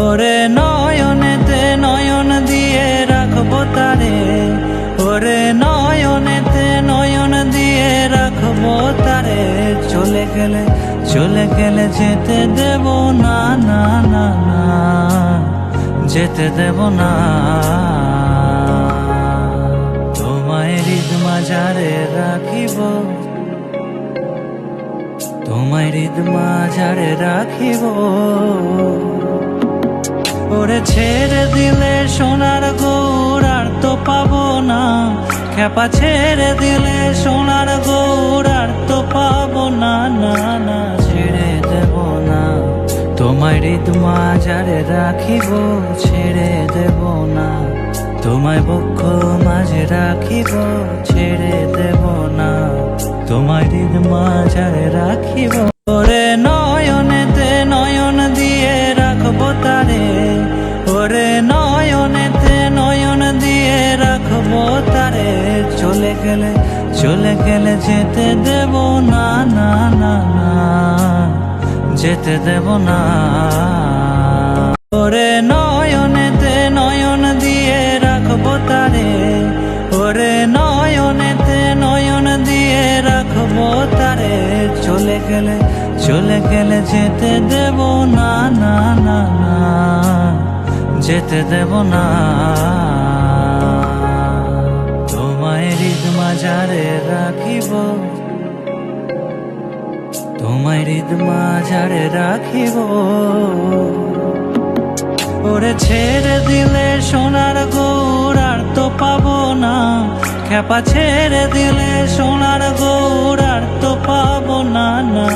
ওরে নয়নেতে নয়ন দিয়ে রাখবো তারে, ওরে নয়নেতে নয়ন দিয়ে রাখবো তারে। চলে গেলে যেতে দেব না, না না না, যেতে দেব না। তোমায় হৃদ মাঝারে রাখিব, তোমায় হৃদ মাঝারে রাখিব। ওরে ছেড়ে দিলে সোনার গৌর আর তো পাবো না, খেপা ছেড়ে দিলে সোনার গৌর আর তো পাবো না, না না, ছেড়ে দেব না। তোমায় হৃদ মাঝারে রাখিব, ছেড়ে দেব না। তোমায় বক্ষ মাঝে রাখিব, ছেড়ে দেব না। তোমায় হৃদ মাঝারে রাখিব। ওরে নয়নেতে নয়ন দিয়ে রাখবো তারে, ওরে নয়নেতে নয়ন দিয়ে রাখবো তারে। চলে গেলে যেতে দেব না, না না না, যেতে দেব না। ওরে নয়নেতে নয়ন দিয়ে রাখবো তারে, ওরে নয়নেতে নয়ন দিয়ে রাখবো তারে। চলে গেলে যেতে দেব না, না না না, যেতে দেব না। তোমায় হৃদ মাঝারে রাখিব, তোমায় হৃদ মাঝারে রাখিব। ওরে ছেড়ে দিলে সোনার গৌর আর তো পাবো না, খেপা ছেড়ে দিলে সোনার গৌর আর তো পাবো না, না।